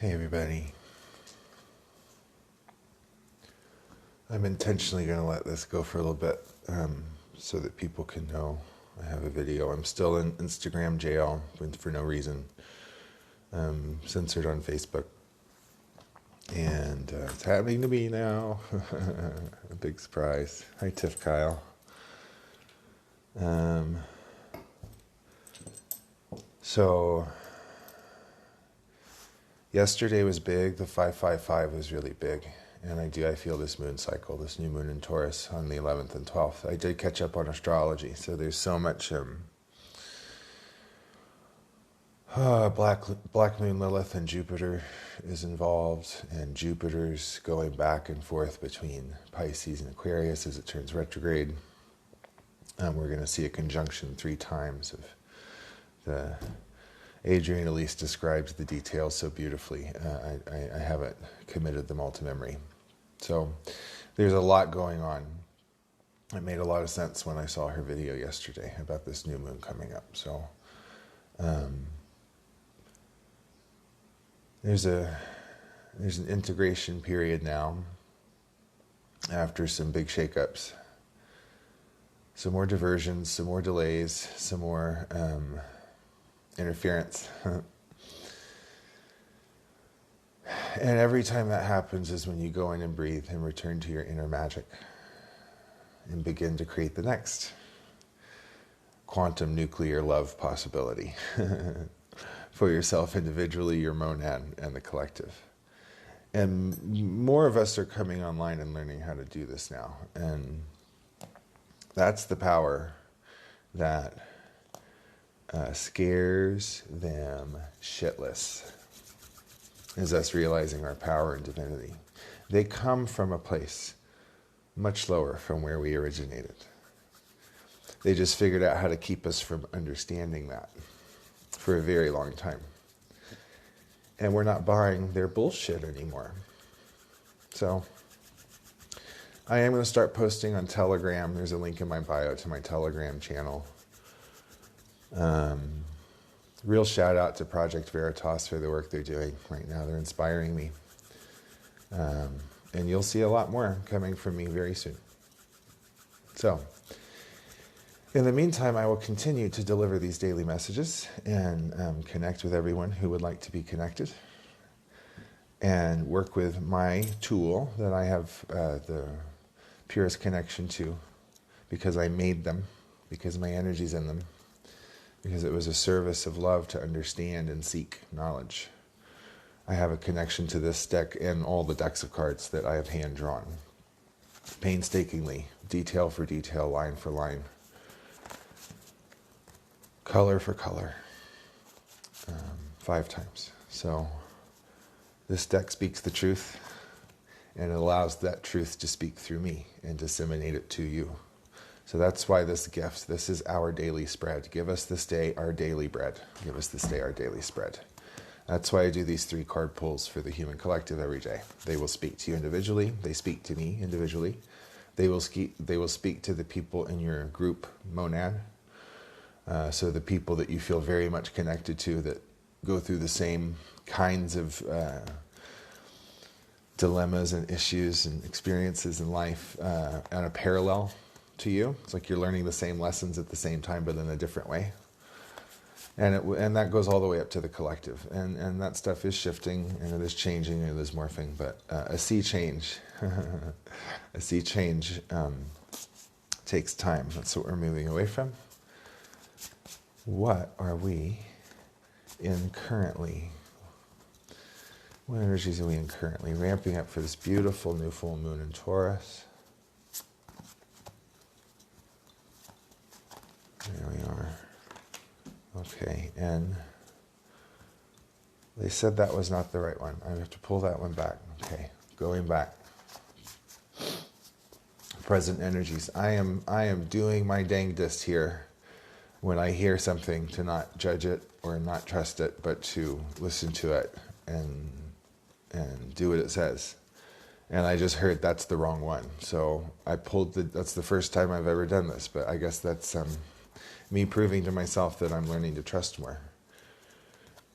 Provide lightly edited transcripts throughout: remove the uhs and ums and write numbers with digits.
Hey everybody. I'm intentionally going to let this go for a little bit so that people can know I have a video. I'm still in Instagram jail for no reason, censored on Facebook. And it's happening to me now. A big surprise. Hi Tiff Kyle. So yesterday was big. The 555 was really big. And I feel this moon cycle, this new moon in Taurus on the 11th and 12th. I did catch up on astrology, so there's so much Black Moon Lilith and Jupiter is involved, and Jupiter's going back and forth between Pisces and Aquarius as it turns retrograde. We're going to see a conjunction 3 times of Adrian Elise describes the details so beautifully. I haven't committed them all to memory. So there's a lot going on. It made a lot of sense when I saw her video yesterday about this new moon coming up. So there's an integration period now after some big shakeups. Some more diversions, some more delays, some more interference. And every time that happens is when you go in and breathe and return to your inner magic and begin to create the next quantum nuclear love possibility for yourself individually, your monad, and the collective. And more of us are coming online and learning how to do this now. And that's the power that scares them shitless, is us realizing our power and divinity. They come from a place much lower from where we originated. They just figured out how to keep us from understanding that for a very long time. And we're not buying their bullshit anymore. So I am going to start posting on Telegram. There's a link in my bio to my Telegram channel. Real shout out to Project Veritas for the work they're doing right now. They're inspiring me. And you'll see a lot more coming from me very soon. So, in the meantime, I will continue to deliver these daily messages and connect with everyone who would like to be connected. And work with my tool that I have the purest connection to because I made them, because my energy's in them. Because it was a service of love to understand and seek knowledge. I have a connection to this deck and all the decks of cards that I have hand-drawn. Painstakingly, detail for detail, line for line. Color for color. 5 times. So, this deck speaks the truth, and it allows that truth to speak through me and disseminate it to you. So that's why this gift, this is our daily spread. Give us this day our daily bread. Give us this day our daily spread. That's why I do these 3 card pulls for the human collective every day. They will speak to you individually. They speak to me individually. They will speak to the people in your group monad. So the people that you feel very much connected to that go through the same kinds of dilemmas and issues and experiences in life on a parallel to you. It's like you're learning the same lessons at the same time, but in a different way. And that goes all the way up to the collective. And that stuff is shifting, and it is changing, and it is morphing. But a sea change, a sea change takes time. That's what we're moving away from. What are we in currently? What energies are we in currently? Ramping up for this beautiful new full moon in Taurus. There we are. Okay, and they said that was not the right one. I have to pull that one back. Okay, going back. Present energies. I am doing my dangdest here when I hear something to not judge it or not trust it, but to listen to it and do what it says. And I just heard that's the wrong one. So I pulled that's the first time I've ever done this, but I guess that's me proving to myself that I'm learning to trust more.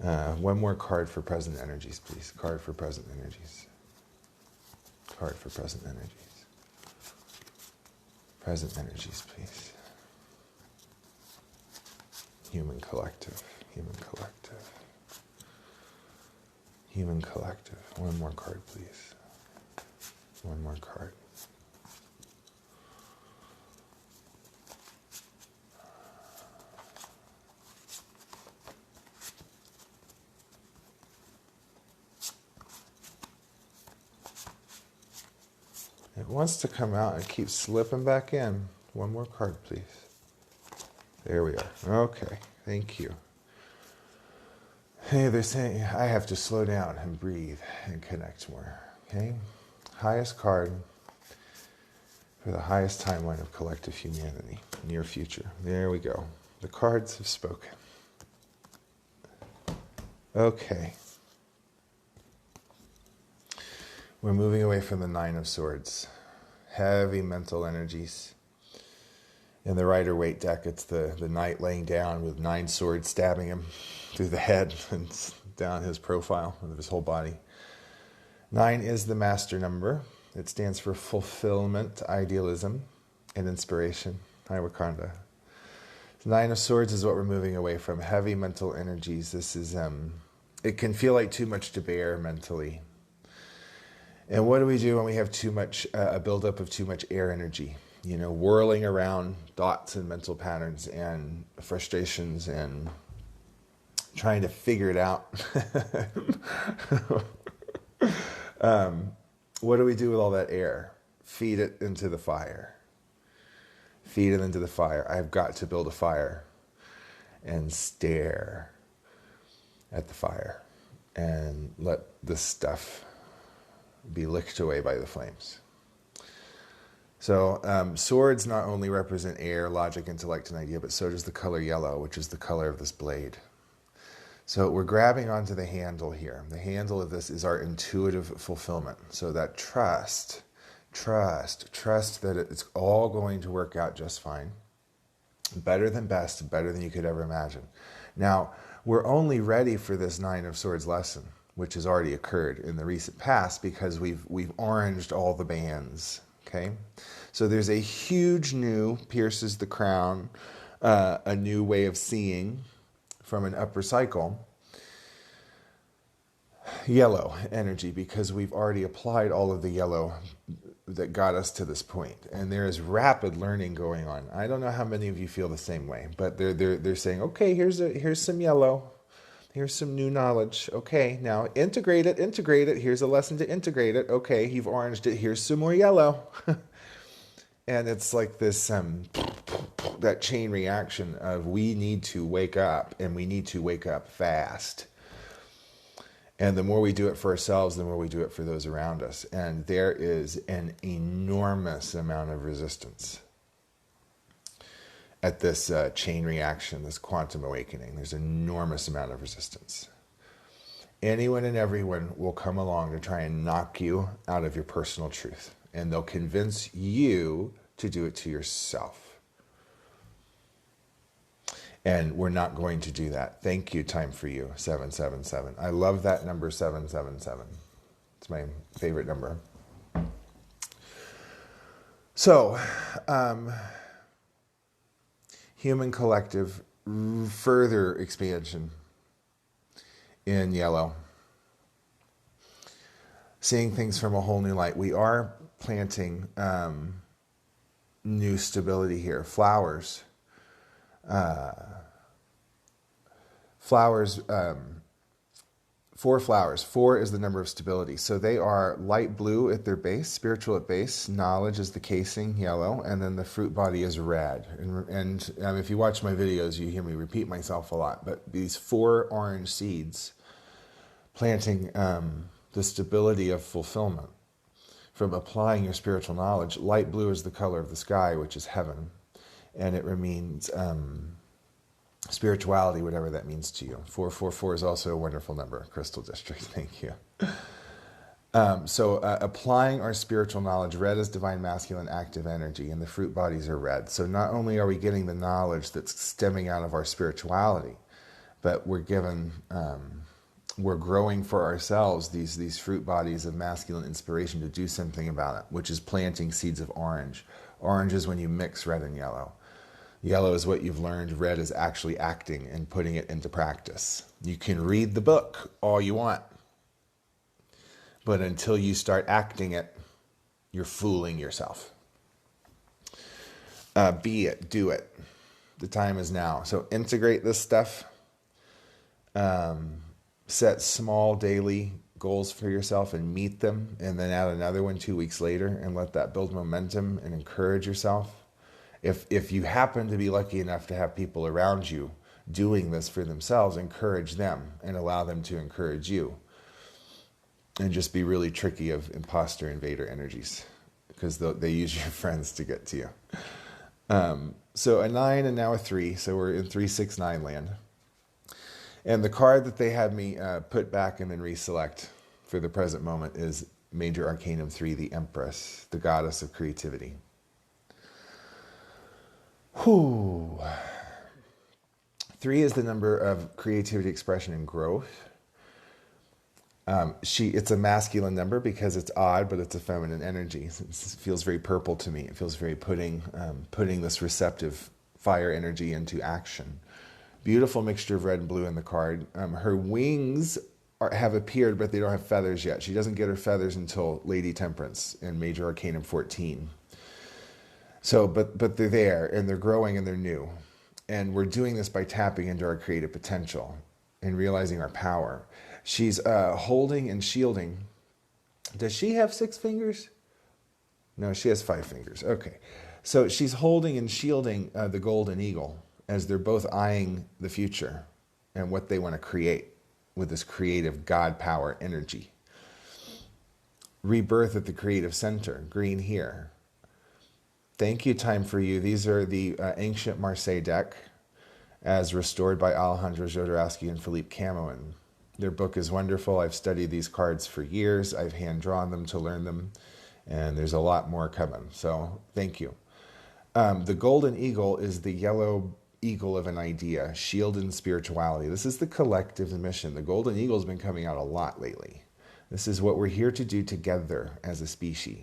One more card for present energies, please. Card for present energies. Card for present energies. Present energies, please. Human collective. Human collective. Human collective. One more card, please. One more card. It wants to come out and keeps slipping back in. One more card, please. There we are. Okay, thank you. Hey, they're saying I have to slow down and breathe and connect more. Okay? Highest card for the highest timeline of collective humanity, near future. There we go. The cards have spoken. Okay. We're moving away from the Nine of Swords. Heavy mental energies. In the Rider-Waite deck, it's the knight laying down with 9 swords stabbing him through the head and down his profile of his whole body. 9 is the master number. It stands for fulfillment, idealism, and inspiration. Hi, Wakanda. 9 of Swords is what we're moving away from. Heavy mental energies. This is, it can feel like too much to bear mentally. And what do we do when we have too much, a buildup of too much air energy? You know, whirling around thoughts and mental patterns and frustrations and trying to figure it out. What do we do with all that air? Feed it into the fire. Feed it into the fire. I've got to build a fire and stare at the fire and let this stuff be licked away by the flames. So swords not only represent air, logic, intellect, and idea, but so does the color yellow, which is the color of this blade. So we're grabbing onto the handle here. The handle of this is our intuitive fulfillment. So that trust that it's all going to work out just fine. Better than best, better than you could ever imagine. Now, we're only ready for this 9 of Swords lesson, which has already occurred in the recent past because we've oranged all the bands. Okay, so there's a huge new pierces the crown, a new way of seeing from an upper cycle. Yellow energy, because we've already applied all of the yellow that got us to this point, and there is rapid learning going on. I don't know how many of you feel the same way, but they're saying, okay, here's some yellow. Here's some new knowledge. Okay, now integrate it. Here's a lesson to integrate it. Okay, you've oranged it. Here's some more yellow. And it's like this, that chain reaction of we need to wake up, and we need to wake up fast. And the more we do it for ourselves, the more we do it for those around us. And there is an enormous amount of resistance at this chain reaction, this quantum awakening. There's an enormous amount of resistance. Anyone and everyone will come along to try and knock you out of your personal truth. And they'll convince you to do it to yourself. And we're not going to do that. Thank you, time for you, 777. I love that number, 777. It's my favorite number. So, human collective, further expansion in yellow. Seeing things from a whole new light. We are planting new stability here. Flowers. Four flowers. 4 is the number of stability. So they are light blue at their base, spiritual at base. Knowledge is the casing, yellow, and then the fruit body is red. And if you watch my videos, you hear me repeat myself a lot. But these 4 orange seeds, planting the stability of fulfillment from applying your spiritual knowledge. Light blue is the color of the sky, which is heaven. And it means spirituality, whatever that means to you. 444 is also a wonderful number. Crystal District, thank you. So applying our spiritual knowledge, red is divine masculine active energy, and the fruit bodies are red. So not only are we getting the knowledge that's stemming out of our spirituality, but we're given, we're growing for ourselves these fruit bodies of masculine inspiration to do something about it, which is planting seeds of orange. Orange is when you mix red and yellow. Yellow is what you've learned. Red is actually acting and putting it into practice. You can read the book all you want, but until you start acting it, you're fooling yourself. Be it, do it. The time is now. So integrate this stuff. Set small daily goals for yourself and meet them, and then add another one 2 weeks later, and let that build momentum and encourage yourself. If you happen to be lucky enough to have people around you doing this for themselves, encourage them and allow them to encourage you. And just be really tricky of imposter invader energies, because they use your friends to get to you. So a 9 and now a 3. So we're in 369 land. And the card that they had me put back and then reselect for the present moment is Major Arcanum 3, the Empress, the goddess of creativity. Whew. 3 is the number of creativity, expression, and growth. It's a masculine number because it's odd, but it's a feminine energy. It feels very purple to me. It feels very putting this receptive fire energy into action. Beautiful mixture of red and blue in the card. Her wings have appeared, but they don't have feathers yet. She doesn't get her feathers until Lady Temperance in Major Arcanum 14. So, but they're there, and they're growing, and they're new. And we're doing this by tapping into our creative potential and realizing our power. She's holding and shielding. Does she have 6 fingers? No, she has 5 fingers. Okay. So she's holding and shielding the golden eagle as they're both eyeing the future and what they want to create with this creative God power energy. Rebirth at the creative center, green here. Thank you, time for you. These are the ancient Marseille deck as restored by Alejandro Jodorowsky and Philippe Camoin. Their book is wonderful. I've studied these cards for years. I've hand-drawn them to learn them, and there's a lot more coming. So thank you. The golden eagle is the yellow eagle of an idea, shield and spirituality. This is the collective mission. The golden eagle has been coming out a lot lately. This is what we're here to do together as a species.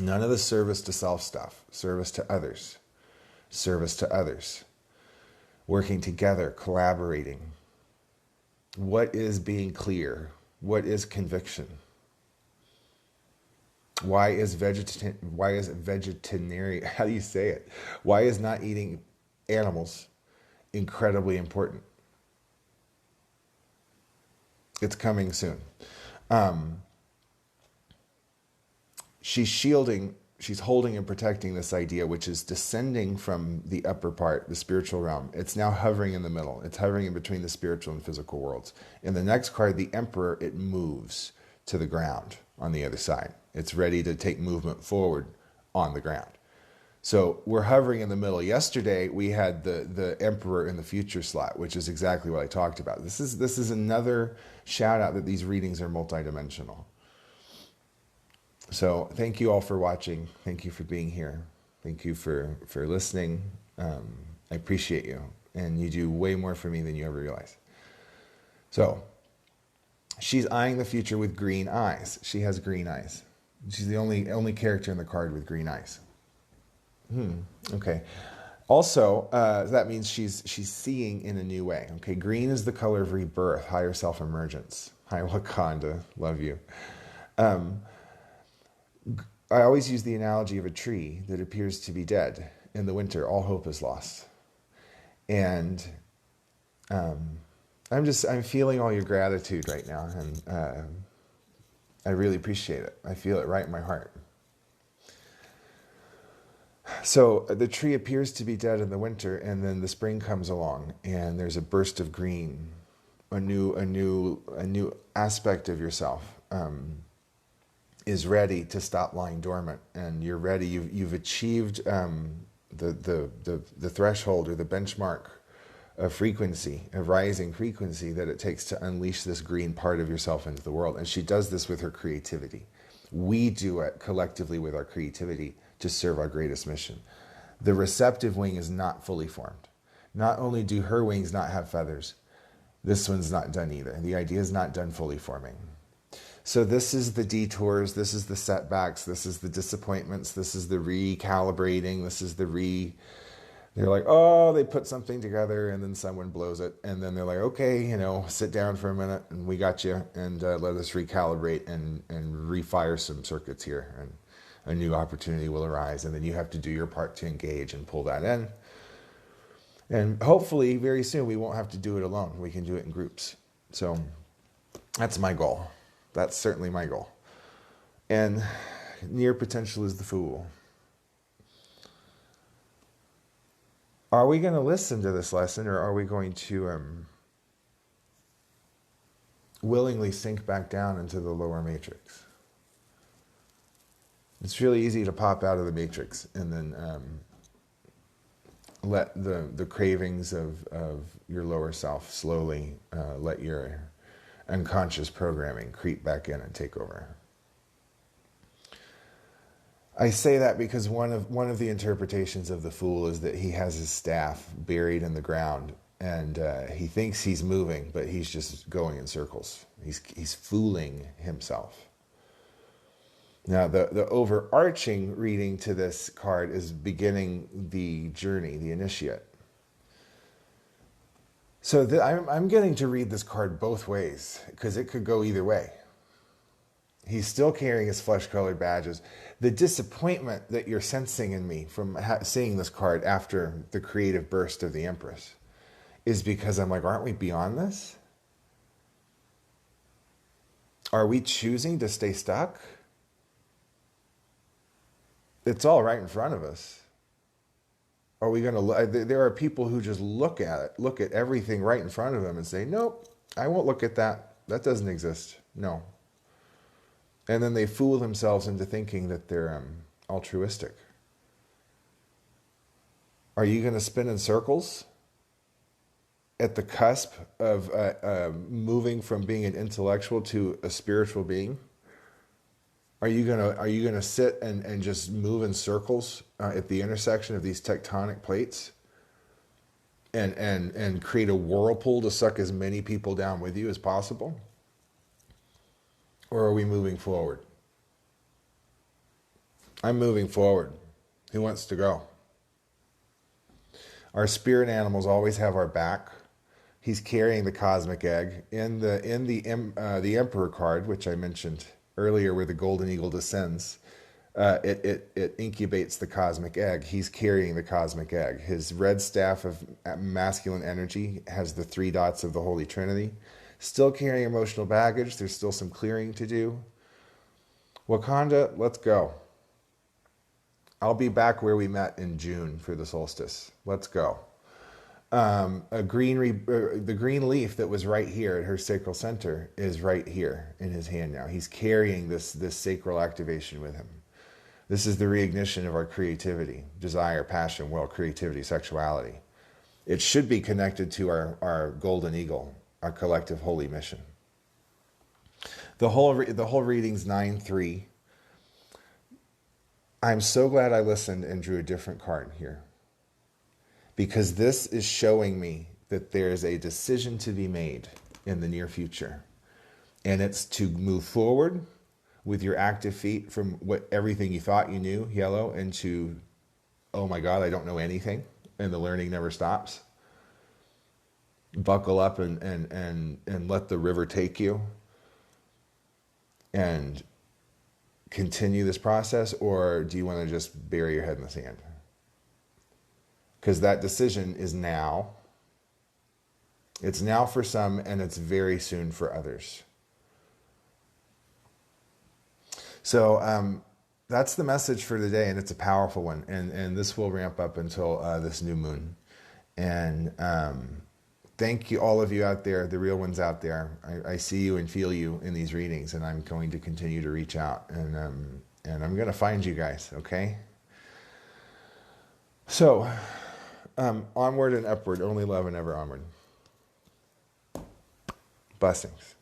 None of the service to self stuff. Service to others. Service to others. Working together, collaborating. What is being clear? What is conviction? Why is vegetarian? How do you say it? Why is not eating animals incredibly important? It's coming soon. She's shielding, she's holding and protecting this idea, which is descending from the upper part, the spiritual realm. It's now hovering in the middle. It's hovering in between the spiritual and physical worlds. In the next card, the Emperor, it moves to the ground on the other side. It's ready to take movement forward on the ground. So we're hovering in the middle. Yesterday, we had the Emperor in the future slot, which is exactly what I talked about. This is another shout out that these readings are multidimensional. So thank you all for watching. Thank you for being here. Thank you for listening. I appreciate you. And you do way more for me than you ever realize. So she's eyeing the future with green eyes. She has green eyes. She's the only character in the card with green eyes. Okay. Also, that means she's seeing in a new way. Okay. Green is the color of rebirth, higher self-emergence. Hi, Wakanda. Love you. I always use the analogy of a tree that appears to be dead. In the winter, all hope is lost. And I'm feeling all your gratitude right now, and I really appreciate it. I feel it right in my heart. So the tree appears to be dead in the winter, and then the spring comes along, and there's a burst of green, a new aspect of yourself. Is ready to stop lying dormant, and you're ready. You've achieved the threshold or the benchmark of frequency, of rising frequency that it takes to unleash this green part of yourself into the world. And she does this with her creativity. We do it collectively with our creativity to serve our greatest mission. The receptive wing is not fully formed. Not only do her wings not have feathers, This one's not done either. The idea is not done fully forming. So this is the detours, this is the setbacks, this is the disappointments, this is the recalibrating, this is they're like, oh, they put something together and then someone blows it. And then they're like, okay, sit down for a minute and we got you, and let us recalibrate and refire some circuits here, and a new opportunity will arise. And then you have to do your part to engage and pull that in. And hopefully very soon we won't have to do it alone. We can do it in groups. So that's my goal. That's certainly my goal. And near potential is the fool. Are we going to listen to this lesson, or are we going to willingly sink back down into the lower matrix? It's really easy to pop out of the matrix and then let the cravings of your lower self slowly let your unconscious programming creep back in and take over. I say that because one of the interpretations of the fool is that he has his staff buried in the ground, and he thinks he's moving, but he's just going in circles. He's fooling himself. Now, the overarching reading to this card is beginning the journey, the initiate. So I'm getting to read this card both ways, because it could go either way. He's still carrying his flesh-colored badges. The disappointment that you're sensing in me from seeing this card after the creative burst of the Empress is because I'm like, aren't we beyond this? Are we choosing to stay stuck? It's all right in front of us. Are we going to? There are people who just look at everything right in front of them and say, nope, I won't look at that. That doesn't exist. No. And then they fool themselves into thinking that they're altruistic. Are you going to spin in circles at the cusp of moving from being an intellectual to a spiritual being? Are you gonna sit and just move in circles at the intersection of these tectonic plates and create a whirlpool to suck as many people down with you as possible? Or are we moving forward? I'm moving forward. Who wants to go? Our spirit animals always have our back. He's carrying the cosmic egg. In the Emperor card, which I mentioned earlier, where the golden eagle descends, it incubates the cosmic egg. He's carrying the cosmic egg. His red staff of masculine energy has the 3 dots of the Holy Trinity. Still carrying emotional baggage. There's still some clearing to do. Wakanda, let's go. I'll be back where we met in June for the solstice. Let's go. The green leaf that was right here at her sacral center is right here in his hand now. He's carrying this sacral activation with him. This is the reignition of our creativity, desire, passion, will, creativity, sexuality. It should be connected to our golden eagle, our collective holy mission. The whole reading's 9-3. I'm so glad I listened and drew a different card here, because this is showing me that there's a decision to be made in the near future. And it's to move forward with your active feet from everything you thought you knew, yellow, into, oh my God, I don't know anything, and the learning never stops. Buckle up and let the river take you and continue this process, or do you want to just bury your head in the sand? Because that decision is now. It's now for some, and it's very soon for others. So that's the message for today, and it's a powerful one. And this will ramp up until this new moon. And thank you, all of you out there, the real ones out there. I see you and feel you in these readings, and I'm going to continue to reach out. And I'm going to find you guys, okay? So, onward and upward, only love and ever onward. Blessings.